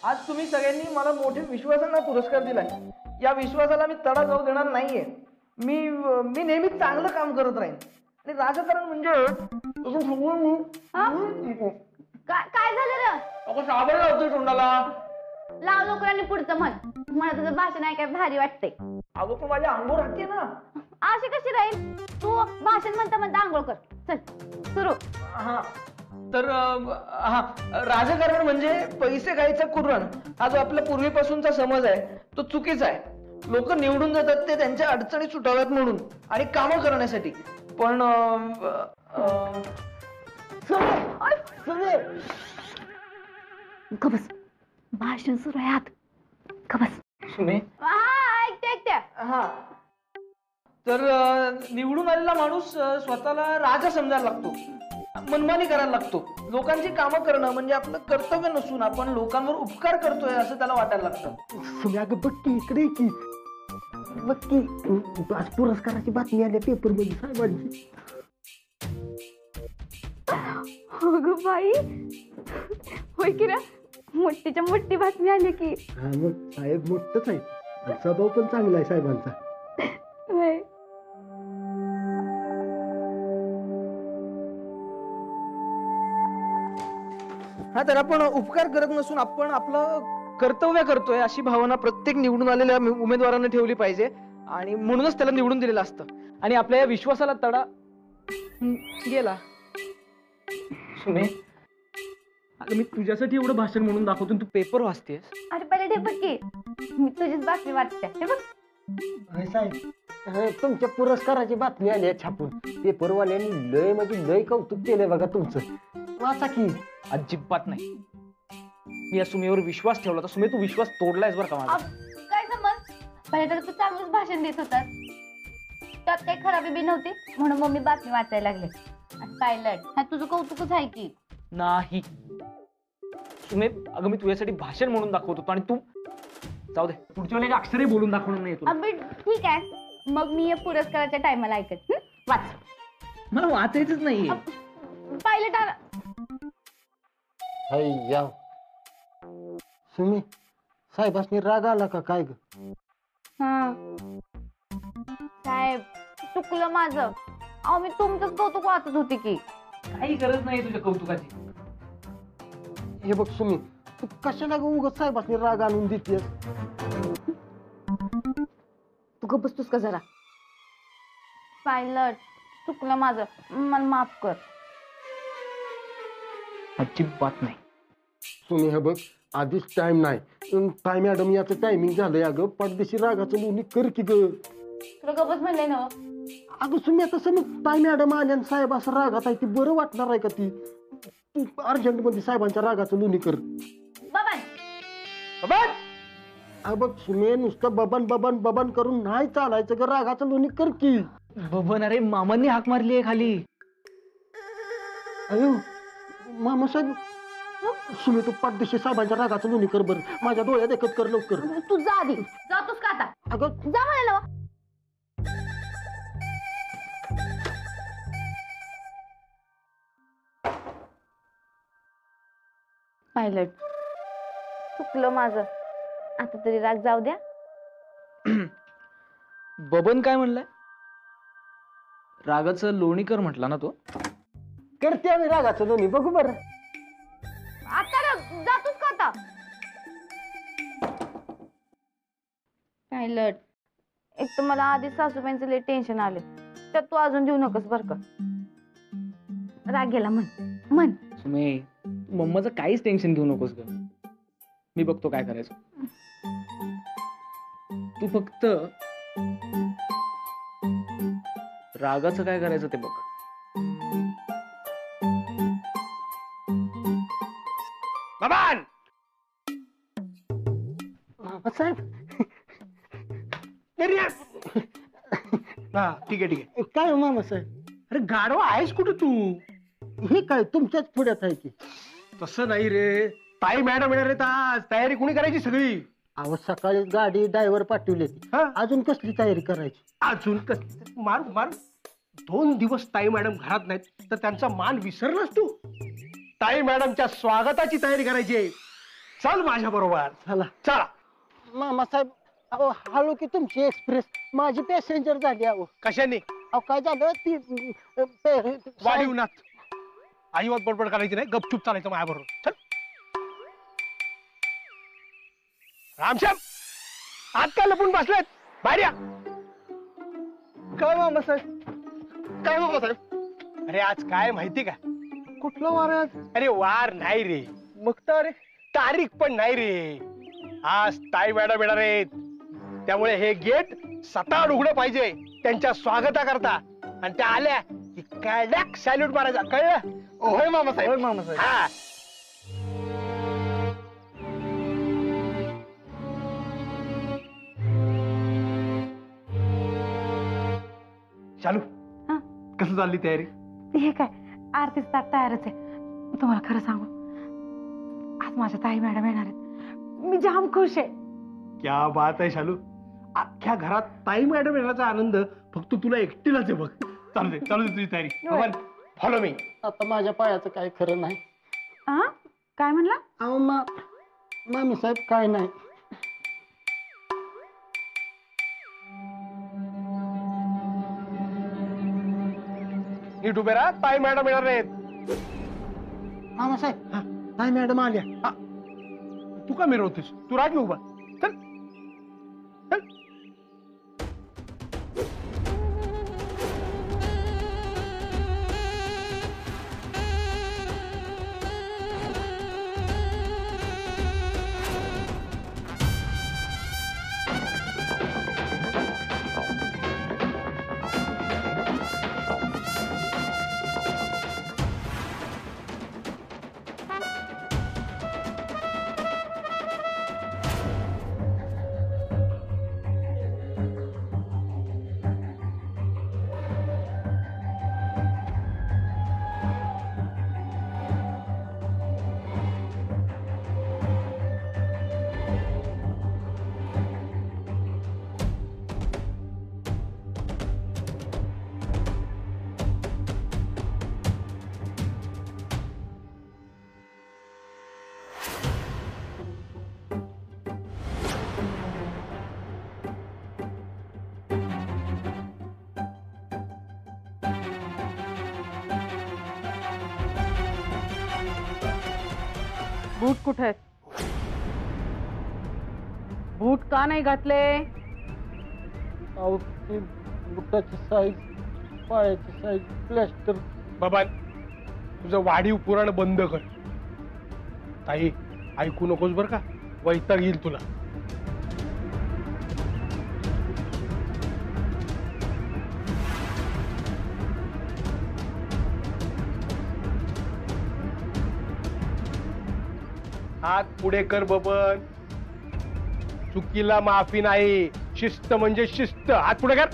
आज तुम्ही सगळ्यांनी मला मोठ्या विश्वासाने पुरस्कार दिलाय. या विश्वासाला मी तडा जाऊ देणार नाहीये. मी नेहमी चांगलं काम करत राहीन. आणि राजकारण म्हणजे काय झालं रे? अगं साबण लावतोय तोंडाला. लाव लोकांनी पुढचं म्हण. मला तुझं भाषण ऐकाय भारी वाटतंय. अगं तू माझ्या अंगावर राहते ना. अशी कशी राहील? तू भाषण म्हणता म्हणता आंघोळ कर. चल सुरू. हा तर राजकारण म्हणजे पैसे खायचा कुरण हा जो आपल्या पूर्वीपासूनचा समज आहे तो चुकीचा आहे. लोक निवडून जातात ते त्यांच्या अडचणी सुटाव्यात म्हणून आणि कामं करण्यासाठी. पण गबस, भाषण सुरू आहे आत. गबस. सुने. ऐकते. हा तर निवडून आलेला माणूस स्वतःला राजा समजायला लागतो, मनमानी करायला लागतो. लोकांची कामं करणं म्हणजे आपलं कर्तव्य नसून आपण लोकांवर उपकार करतोय असं त्याला वाटायला लागतं. सुने अगं बघ की इकडे की बघ की आज पुरस्काराची बातमी आली पेपर मध्ये साहेबांची. अगं बाई, होय की रे, मोठीच्या मोठी बातमी आली की. हा मग साहेब मोठच आहे. स्वभाव पण चांगला आहे साहेबांचा. हा तर आपण उपकार करत नसून आपण आपलं कर्तव्य करतोय अशी भावना प्रत्येक निवडून आलेल्या उमेदवाराने ठेवली पाहिजे. आणि म्हणूनच त्याला निवडून दिलेलं असतं. आणि आपल्या या विश्वासाला तडा गेला. सुने, अगं मी तुझ्यासाठी एवढं भाषण म्हणून दाखवतो, तू पेपर वाचतेस. अरे पहिले ते बघ की, मी तुझीच बातमी वाटते. हे बघ साहेब, तुमच्या पुरस्काराची बातमी आली आहे छापून. पेपरवाल्यांनी लय म्हणजे लय कौतुक केलंय बघा तुमचं. वाचा की. अजिबात नाही. मी या सुमेवर विश्वास ठेवला होता. सुमे, तू विश्वास तोडलायस बरं का माझा. काय समज, पहिले तर तू चांगलंच भाषण देत होतास. त्यात काही खराबी बी नव्हती म्हणून मग मी बातमी वाचायला लागले. पायलट, हा तुझं कौतुकच आहे की. नाही सुमे, अगं मी तुझ्यासाठी भाषण म्हणून दाखवत होतो आणि तू जाऊ दे. पुढच्या वेळेला अक्षरही बोलून दाखवणार नाही तुला. अबे ठीक आहे, मग मी या पुरस्काराच्या टायमाला ऐकत. वाच. मला वाचायचंच नाहीये. पायलट आला. सुमी, साहेबांनी राग आला का काय ग? साहेब, चुकलं माझं. अहो मी तुमचंच कौतुक वाचत होते की. काही गरज नाही तुझ्या कौतुकाची. हे बघ सुमी, तू कशाला उगाच साहेबांनी राग आणून देतेस? तू गप्प बसतोस का जरा? पायलट, चुकलं माझं, मला माफ कर. अजिबात नाही. सुमी हे बघ, आधीच टाइम नाही. काय मॅडम याचं टायमिंग झालंय. अगं पडदेशी रागाचं लोणी कर की ग. तुला गप्पच म्हणलंय ना. अगं सुमी, आता समज ताई मॅडम आल्या आणि साहेब असं रागात आहे, ती बरं वाटणार आहे का? ती तू अर्जंट मध्ये साहेबांच्या रागाचं लोणी कर. बाबा बघ सुमे, नुसतं बबन बबन बबन करून नाही चालायचं ग. रागाचं लोणी कर की. बबन, अरे मामांनी हाक मारली आहे खाली. अयो मामा साहेब. सुमे, तू पडदेशी साहेबांच्या रागाचं लोणी कर बरं. माझ्या डोळ्यात एकच कर लवकर. तू जा आधी. जातोस का आता? अगं जा म्हणाला. पायलट, चुकलं माझं. आता तरी राग जाऊ द्या. बबन काय म्हणलाय? रागाचं लोणीकर म्हटला ना तो. करते आम्ही रागाचं लोणी. बघू बरं. आता जातोस का आता? पायलट, एक तर मला आधी सासूबाईंचं लय टेन्शन आले. त्यात तू अजून देऊ नकोस बर का. राग गेला म्हण. सुमे, मम्माचं काहीच टेन्शन घेऊ नकोस ग. मी बघतो काय करायचं. तू फक्त रागाचं काय करायचं ते बघ. बाबान! साहेब, हा ठीक आहे. काय हो मामा साहेब? अरे गाढवा आहेस कुठे तू? हे काय तुमच्याच पुढ्यात आहे की? तसं नाही रे, ताई मॅडम येणार आहेत आज. तयारी कुणी करायची सगळी? अहो सकाळी गाडी ड्रायव्हर पाठवली ती. हा? अजून कसली तयारी करायची? अजून मार 2 दिवस ताई मॅडम घरात नाहीत तर त्यांचा मान विसरलास तू? ताई मॅडमच्या स्वागताची तयारी करायची आहे. चल माझ्या बरोबर चला चला. मामासाहेब, अहो हळू की तुमची एक्सप्रेस, माझी पॅसेंजर झाली. अहो कशाने? अहो काय झालं ती वाढीव नाथ. अजिबात बडबड करायची नाही, गपचूप चालायचं माझ्या बरोबर. चल. रामश्याम, आत काय लपून बसलेत? बाहेर या. काय मामासाहेब? काय मामासाहेब? अरे आज काय माहिती का? कुठलं वार आहे आज? अरे वार नाही रे, मग तर तारीख पण नाही रे. आज ताई मॅडम येणार आहेत, त्यामुळे हे गेट सताड उघडं पाहिजे त्यांच्या स्वागताकरता. आणि त्या आल्या की कडक सॅल्यूट मारायचा, कळलं? होय मामासाहेब. होय मामासाहेब. हा. चालू. हा. कसं चालली तयारी? हे काय आरतीच ताट तयारच आहे. तुम्हाला खरं सांगू, आज माझ्या ताई मॅडम येणार आहेत. मी जाम खुश आहे. क्या बात आहे शालू. अख्ख्या घरात ताई मॅडम येण्याचा आनंद फक्त तुला एकटीलाच आहे बघ. चालू दे तुझी तयारी. होय. Follow me. आता माझ्या पायाचं काय खरं नाही. हा काय म्हणला? अहो मामी साहेब काय नाही. नीट उभे राहा, ताई मॅडम येणार आहेत. मामासाहेब, काय मॅडम आल्या. तू का मिरवतोस? तू राग उभा. चल चल. बूट कुठे आहेत? बूट का नाही घातले? अहो ती बुटाची साईज, पायाची साईज, प्लॅस्टर. बाबा, तुझं वाढीव पुराण बंद कर. ताई ऐकू नकोस बर का, वैताग येईल तुला. हात पुढे कर बबन. चुकीला माफी नाही. शिस्त म्हणजे शिस्त. हात पुढे कर.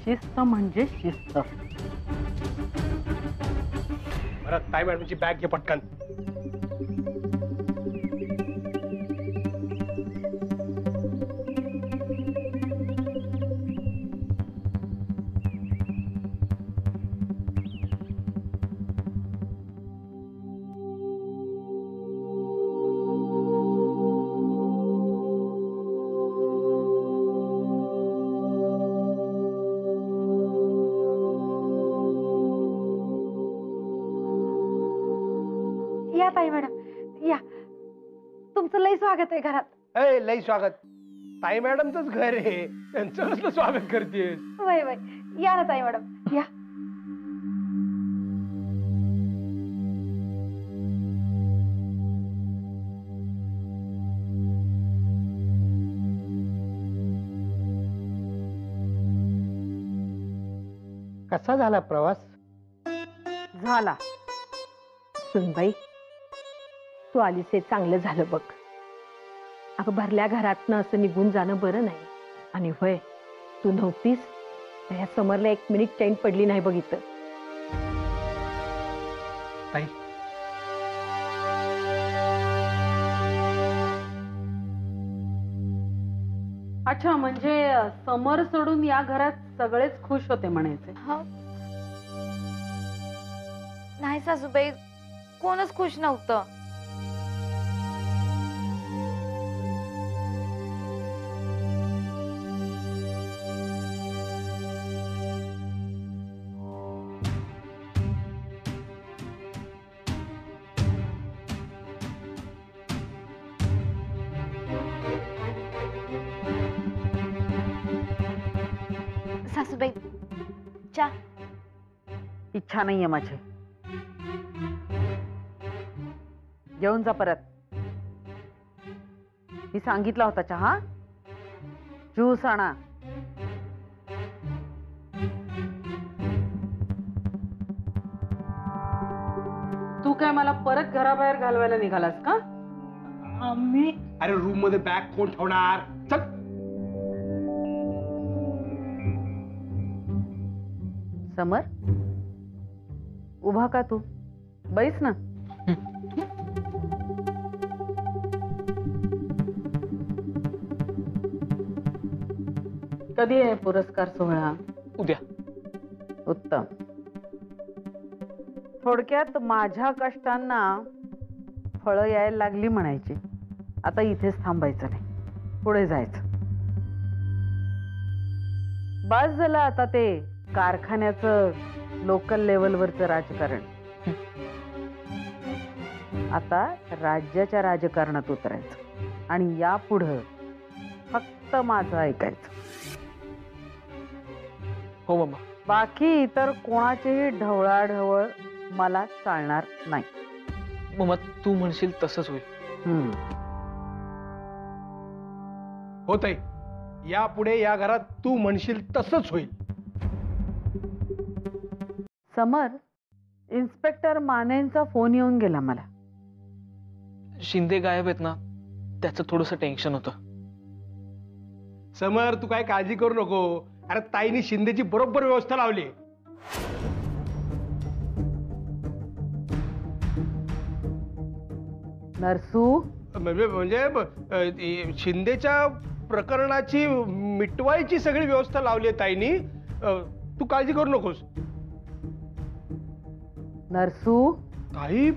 शिस्त म्हणजे शिस्त. बरं, ताई मॅडमची बॅग घे पटकन. या ताई मॅडम या. तुमचं लई स्वागत आहे घरात. ए, लई स्वागत. ताई मॅडमचंच घर आहे, त्यांचं कसलं स्वागत करतेस? वय वय, या ना ताई मॅडम या. कसा झाला प्रवास? झाला. सुनबाई, तू आलीस हे चांगलं झालं बघ. अगं भरल्या घरातनं असं निघून जाणं बरं नाही. आणि होय, तू नव्हतीस तर ह्या समरला 1 मिनिट चैन पडली नाही बघ इथं. ताई, अच्छा, म्हणजे समर सोडून या घरात सगळेच खुश होते म्हणायचे. हा. नाही सासूबाई, कोणच खुश नव्हतं. सासूबाई, चा. इच्छा नाहीये माझी. घेऊन जा परत. मी सांगितला होता चहा. ज्यूस आणा. तू काय मला परत घराबाहेर घालवायला निघालास का? आम्ही अरे रूम मध्ये बॅग कोण ठेवणार? चल. समर, उभा का तू? बैस ना. कधी आहे पुरस्कार सोहळा? उद्या. उत्तम. थोडक्यात माझ्या कष्टांना फळं यायला लागली म्हणायची. आता इथेच थांबायचं नाही, पुढे जायचं. बस झालं आता ते कारखान्याचं लोकल लेवलवरचं राजकारण. आता राज्याच्या राजकारणात उतरायचं आणि यापुढं फक्त माझं ऐकायचं. हो मम्मा. बाकी इतर कोणाचीही ढवळाढवळ मला चालणार नाही. मम्मा, तू म्हणशील तसंच होईल. होतंय. यापुढे या घरात तू म्हणशील तसंच होईल. समर, इन्स्पेक्टर मानेंचा फोन येऊन गेला मला. शिंदे गायब आहेत ना, त्याचं थोडंसं टेन्शन होतं. समर, तू काय काळजी करू नको. अरे ताईने शिंदेची बरोबर व्यवस्था लावली. नरसू, म्हणजे शिंदेच्या प्रकरणाची मिटवायची सगळी व्यवस्था लावली आहे ताईनी. तू काळजी करू नकोस. नरसू. ताई,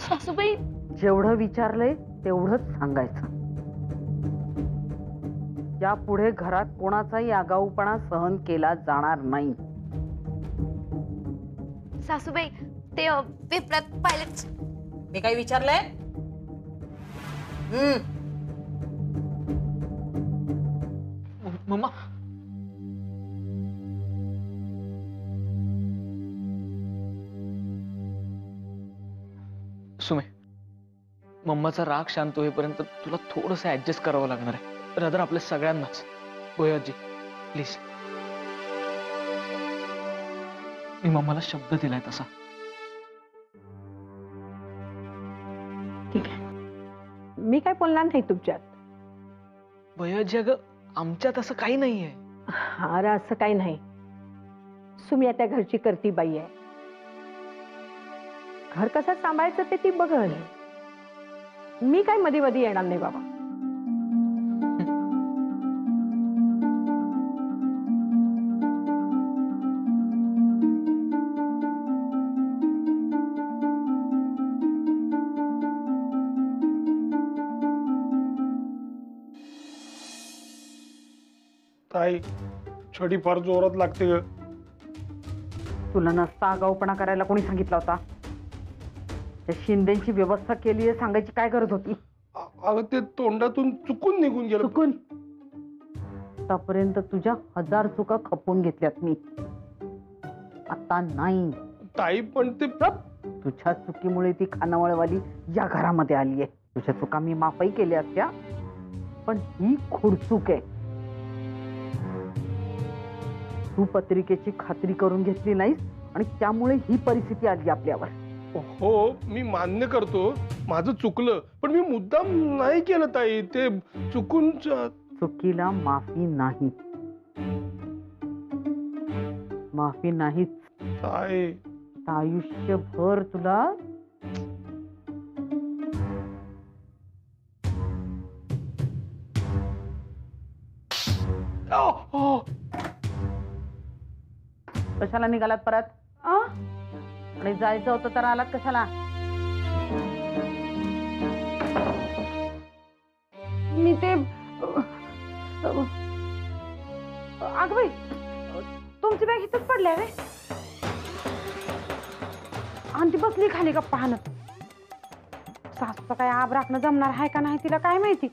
सासूबाई, जेवढं विचारलंय तेवढंच सांगायचं. यापुढे घरात कोणाचाही आगाऊपणा सहन केला जाणार नाही. सासूबाई, ते पेपरात पायलट. मी काही विचारलंय? मम्मा, सुमे, मम्माचा राग शांत होईपर्यंत तुला थोडंसं ऍडजस्ट करावं लागणार आहे. रादर आपल्या सगळ्यांनाच. भैयाजी, प्लीज. मी मम्माला शब्द दिलाय तसा. ठीक आहे, मी काय बोलणार नाही तुमच्यात. भैयाजी, अगं आमच्यात असं काही नाहीये. अरे असं काही नाही. सुमिया त्या घरची करती बाई आहे. घर कसं सांभाळायचं ते ती बघल. मी काय मध्ये मध्ये येणार नाही बाबा. ताई, छडी फार जोरात लागते ग. तुला नसता आगाऊपणा करायला कोणी सांगितला होता? त्या शिंदेची व्यवस्था केली आहे सांगायची काय गरज होती? अगं ते तोंडातून चुकून निघून गेलं. चुकून? आतापर्यंत तुझ्या 1000 चुका खपवून घेतल्यात मी. आता नाही. ताई, पण ते तुझ्या चुकीमुळे ती खानावळवाली या घरामध्ये आलीये. तुझ्या चुका मी माफही केल्या असत्या, पण ही खोडचूक आहे. तू पत्रिकेची खात्री करून घेतली नाहीस आणि त्यामुळे ही परिस्थिती आली आपल्यावर. हो मी मान्य करतो माझं चुकलं, पण मी मुद्दाम नाही केलं ताई, ते चुकून चुकीला माफी नाही. माफी नाहीच. ताई. आयुष्यभर तुला कशाला निघालात परत? आणि जायचं होतं तर आलात कशाला? मी ते अगं बाई, तुमची बॅग इथंच पडल्या रे. आणि ती बसली खाली गप्पा हाणत. सासूचं काय आब राखणं जमणार आहे का नाही तिला काय माहिती.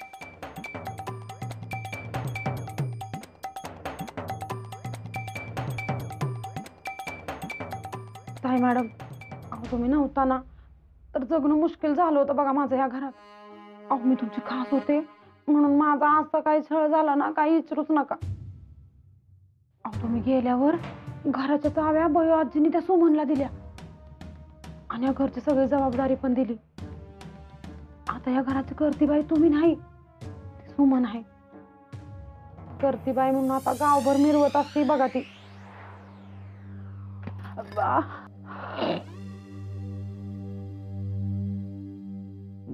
ताई मॅडम, अहो तुम्ही नव्हता ना तर जगणं मुश्किल झालं होतं बघा माझं या घरात. अहो मी तुमची खास होते म्हणून माझा आज सकाळी छळ झाला ना, काही विचारूच नका. अहो तुम्ही गेल्यावर घराच्या चाव्या बयो आजीनी त्या सुमनला दिल्या आणि या घरची सगळी जबाबदारी पण दिली. आता या घराची करतीबाई तुम्ही नाही, ती सुमन आहे. करतीबाई म्हणून आता गावभर मिरवत असते बघा ती.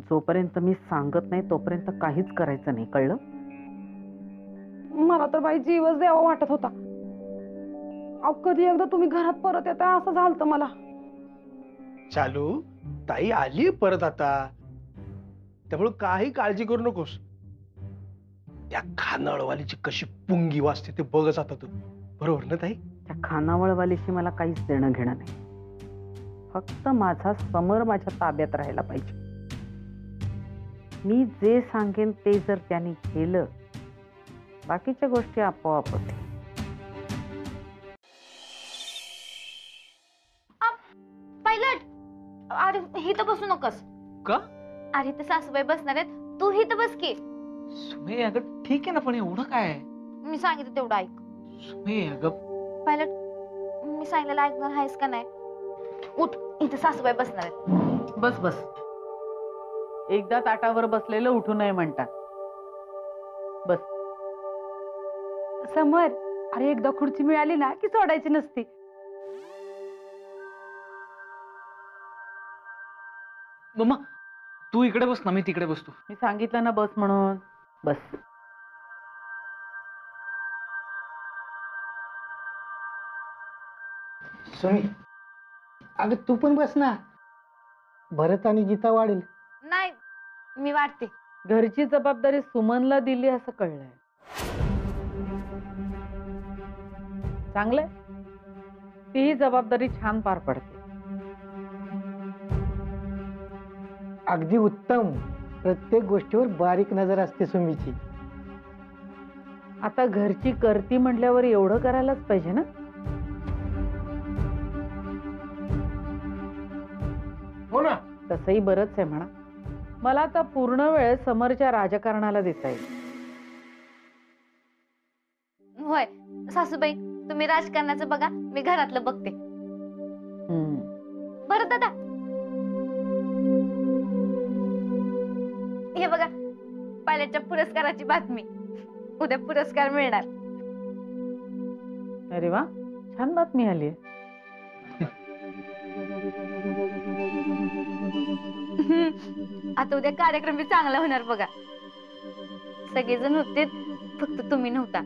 जोपर्यंत मी सांगत नाही तोपर्यंत काहीच करायचं नाही, कळलं? मला तर बाई जीवच द्यावा वाटत होता. अहो कधी एकदा तुम्ही घरात परत येता असं झालं मला. चालू ताई आली परत आता, त्यामुळे काही काळजी करू नकोस. त्या खानावळवालीची कशी पुंगी वाजते ते बघच आता तू, बरोबर ना ताई? त्या खानावळवालीशी मला काहीच देणं घेणं नाही. फक्त माझा समर माझ्या ताब्यात राहायला पाहिजे. मी जे सांगेन ते जर त्यांनी केलं, बाकीच्या गोष्टी आपोआप होते. पायलट, अरे इथं बसू नकोस. का? अरे इथं सासूबाई बसणार आहेत, तू इथं बस की. सुमे अगं ठीक आहे ना, पण एवढं काय? मी सांगितलं तेवढं ऐक. सुमे अगं पायलट, मी सांगितलेलं ऐकणार आहेस का नाही? उठ, इथं सासूबाई बसणार आहेत. बस बस, एकदा ताटावर बसलेलं उठू नये म्हणतात. बस. समर, अरे एकदा खुर्ची मिळाली ना की सोडायची नसती. मम्मा तू इकडे बस ना, मी तिकडे बसतो. मी सांगितलं ना बस म्हणून. बस. सुमी, अगं तू पण बस ना, भरत आणि गीता वाढेल. नाही, मी वाटते. घरची जबाबदारी सुमनला दिली असं कळलंय. चांगलंय, तीही जबाबदारी छान पार पडते. अगदी उत्तम. प्रत्येक गोष्टीवर बारीक नजर असते सुमीची. आता घरची करती म्हटल्यावर एवढं करायलाच पाहिजे ना. हो ना. तसंही बरंच आहे म्हणा. मला आता पूर्ण वेळ समरच्या राजकारणाला देता येईल. होय सासूबाई, तुम्ही राजकारणाचं बघा, मी घरातलं बघते. बरं दादा, हे बघा पायलटच्या पुरस्काराची बातमी. उद्या पुरस्कार मिळणार. अरे वा, छान बातमी आली. आता उद्या कार्यक्रम बी चांगला होणार बघा. सगळेजण होते, फक्त तुम्ही नव्हता.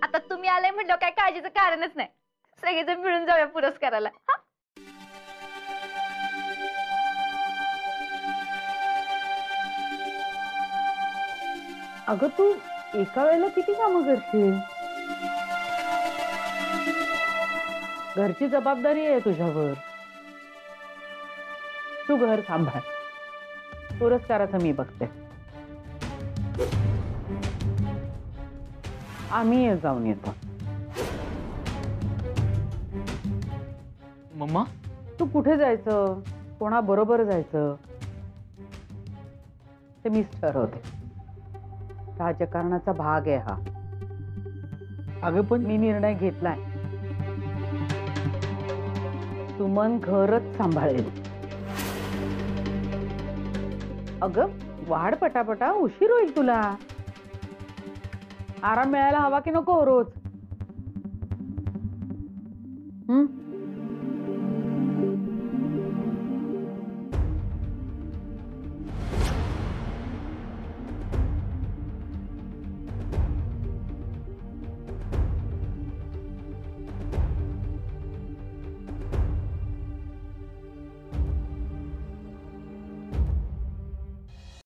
आता तुम्ही आलाय म्हटलं काय काळजीचं कारणच नाही. सगळेजण मिळून जाऊया पुरस्काराला. अगं तू एका वेळेला किती कामं करशील? घरची जबाबदारी आहे तुझ्यावर. तू घर सांभाळ, पुरस्काराचं मी बघते. आम्ही जाऊन येतो. मम्मा तू कुठे जायचं, कोणा बरोबर जायचं ते मीच ठरवते. राजकारणाचा भाग आहे हा. अगं पण मी निर्णय घेतलाय. सुमन मन घरच सांभाळेल. अगं वाढ पटापटा, उशीर होईल तुला. आराम मिळायला हवा की नको रोज?